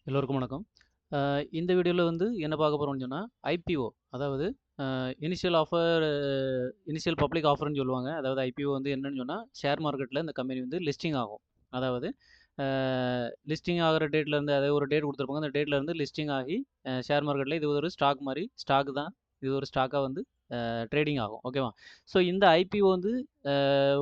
எல்லோருக்கும் வணக்கம். இந்த வீடியோல வந்து என்ன பார்க்க போறோம்னு சொன்னா, ஐபிஓ அதாவது இனிஷியல் ஆஃபர் இனிஷியல் பப்ளிக் ஆஃபர்ன்னு சொல்லுவாங்க. அதாவது ஐபிஓ வந்து என்னன்னு சொன்னா, ஷேர் மார்க்கெட்ல இந்த கம்பெனி வந்து லிஸ்டிங் ஆகும். அதாவது லிஸ்டிங் ஆகுற டேட்லேருந்து அதாவது ஒரு டேட் குடுத்துருப்பாங்க. அந்த டேட்லேருந்து லிஸ்டிங் ஆகி ஷேர் மார்க்கெட்ல இது ஒரு ஸ்டாக் மாரி, ஸ்டாக் தான். இது ஒரு ஸ்டாக்கா வந்து ட்ரேடிங் ஆகும். ஓகேவா? ஸோ இந்த ஐபிஓ வந்து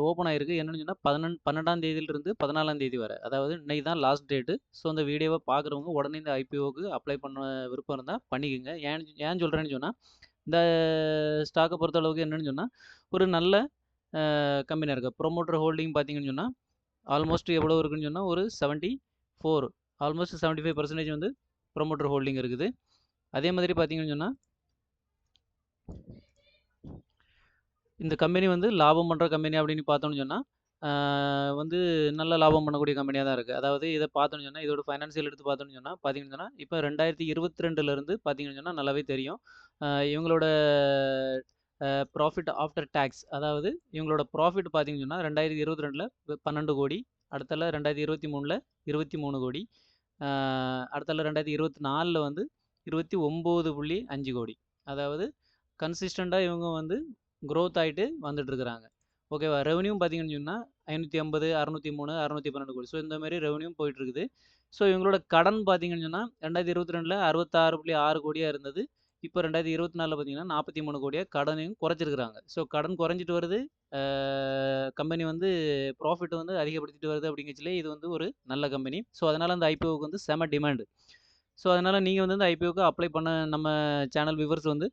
ஓப்பன் ஆயிருக்கு. என்னன்னு சொன்னா 12ஆம் தேதியிலிருந்து 14ஆம் தேதி வரை. அதாவது இன்னைக்கு தான் லாஸ்ட் டேட்டு. ஸோ இந்த வீடியோவ பார்க்குறவங்க உடனே இந்த ஐபிஓக்கு அப்ளை பண்ண விருப்பம் இருந்தா பண்ணிக்கங்க. ஏன் ஏன் சொல்றேன்னு சொன்னா, இந்த ஸ்டாக்க பொறுத்தளவுக்கு என்னன்னு சொன்னா, ஒரு நல்ல கம்பெனியா இருக்கு. ப்ரொமோட்டர் ஹோல்டிங் பார்த்தீங்கன்னு சொன்னா, ஆல்மோஸ்ட் எவ்வளோ இருக்குன்னு சொன்னா, ஒரு 74 ஆல்மோஸ்ட் 75% வந்து ப்ரொமோட்டர் ஹோல்டிங் இருக்குது. அதே மாதிரி பார்த்தீங்கன்னு சொன்னா, இந்த கம்பெனி வந்து லாபம் பண்ற கம்பெனி அப்படின்னு பார்த்தோம்னு சொன்னா, வந்து நல்ல லாபம் பண்ணக்கூடிய கம்பெனியா தான் இருக்கு. அதாவது இத பார்த்தோம்னு சொன்னா, இதோட ஃபைனான்சியல் எடுத்து பார்த்தோம்னு சொன்னா, பார்த்தீங்கன்னு சொன்னா, இப்ப 2022லேருந்து பார்த்தீங்கன்னு சொன்னா நல்லாவே தெரியும். இவங்களோட ப்ராஃபிட் ஆஃப்டர் டாக்ஸ் அதாவது இவங்களோட ப்ராஃபிட் பார்த்தீங்கன்னு சொன்னா, 2022ல 12,00,00,000 அடுத்தால 2023ல 23,00,00,000 அடுத்தால 2024ல வந்து 29,500,00,000 அதாவது கன்சிஸ்டன்ட்டா இவங்க வந்து குரோத் ஆயிட்டு வந்துட்டு இருக்கிறாங்க. ஓகேவா? ரெவென்யூ பார்த்தீங்கன்னு சொன்னா 550, 603, 612 கோடி. ஸோ இந்த மாரி ரெவென்யூ போயிட்டு இருக்குது. ஸோ இவங்களோட கடன் பார்த்தீங்கன்னு சொன்னா 2022ல 66.6 கோடியா இருந்தது. இப்போ 2024ல பார்த்தீங்கன்னா 43 கோடியா கடனையும் குறைச்சிருக்கிறாங்க. ஸோ கடன் குறைஞ்சிட்டு வருது. கம்பெனி வந்து ப்ராஃபிட் வந்து அதிகப்படுத்திட்டு வருது அப்படிங்கச்சிலே இது வந்து ஒரு நல்ல கம்பெனி. ஸோ அதனால அந்த ஐபிஓக்கு வந்து செம டிமாண்ட். ஸோ அதனால நீங்க வந்து இந்த ஐபிஓக்கு அப்ளை பண்ண நம்ம சேனல் வியூவர்ஸ் வந்து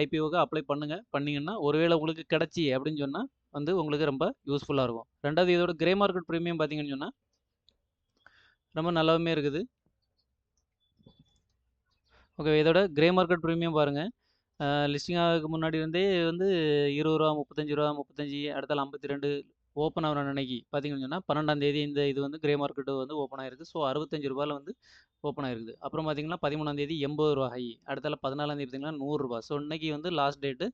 ஐபிஓக்கு அப்ளை பண்ணுங்க. பண்ணீங்கன்னா, ஒருவேளை உங்களுக்கு கிடைச்சி அப்படின்னு சொன்னா, வந்து உங்களுக்கு ரொம்ப யூஸ்ஃபுல்லா இருக்கும். 2வது இதோட கிரே மார்க்கெட் பிரீமியம் பார்த்தீங்கன்னு சொன்னா, ரொம்ப நல்லாவுமே இருக்குது. ஓகே. இதோட கிரே மார்க்கெட் பிரீமியம் பாருங்க. லிஸ்டிங் ஆகறதுக்கு முன்னாடி இருந்தே வந்து ரூ. 20, ரூ. 35, 35 அடுத்தால 52 ஓப்பன் ஆகுற அன்னைக்கு பார்த்தீங்கன்னு சொன்னா, 12ஆம் தேதி இந்த இது வந்து கிரே மார்க்கெட் வந்து ஓப்பன் ஆயிருக்கு. ஸோ ரூ. 65ல வந்து ஓப்பன் ஆயிருக்குது. அப்புறம் பார்த்தீங்கன்னா, 13ஆம் தேதி ரூ. 80 ஹை. அடுத்தால 14ஆம் தேதி பார்த்தீங்கன்னா, ரூ. 100. ஸோ இன்னைக்கு வந்து லாஸ்ட் டேட்டு.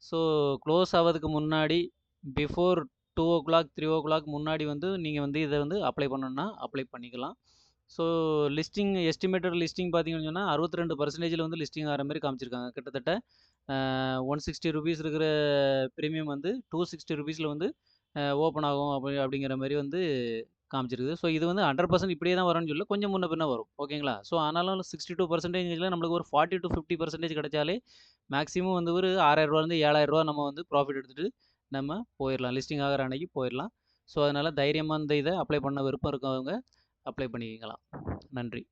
ஸோ க்ளோஸ் ஆவதுக்கு முன்னாடி பிஃபோர் 2:00, 3:00 முன்னாடி வந்து நீங்க வந்து இத வந்து அப்ளை பண்ணணும்னா அப்ளை பண்ணிக்கலாம். ஸோ எஸ்டிமேட்டட் லிஸ்டிங் பார்த்தீங்கன்னு சொன்னா, 62%ல வந்து லிஸ்டிங் ஆகுற மாரி காமிச்சிருக்காங்க. கிட்டத்தட்ட ₹160 இருக்கிற பிரீமியம் வந்து ₹260ல வந்து ஓப்பன் ஆகும் அப்படிங்கிற மாரி வந்து காமிச்சிருக்குது. ஸோ இது வந்து 100% இப்படியே தான் வரும்னு சொல்லல. கொஞ்சம் முன்ன பின்ன வரும். ஓகேங்களா? ஸோ ஆனாலும் 62%ல நம்மளுக்கு ஒரு 40-50% கிடைச்சாலே மேக்ஸிமம் வந்து ஒரு ரூ. 6,000லேருந்து ரூ. 7,000 நம்ம வந்து ப்ராஃபிட் எடுத்துட்டு நம்ம போயிரலாம். லிஸ்டிங் ஆகுற அன்னைக்கு போயிரலாம். ஸோ அதனால தைரியமா இந்த இத அப்ளை பண்ண விருப்பம் இருக்கவங்க அப்ளை பண்ணிக்கலாம். நன்றி.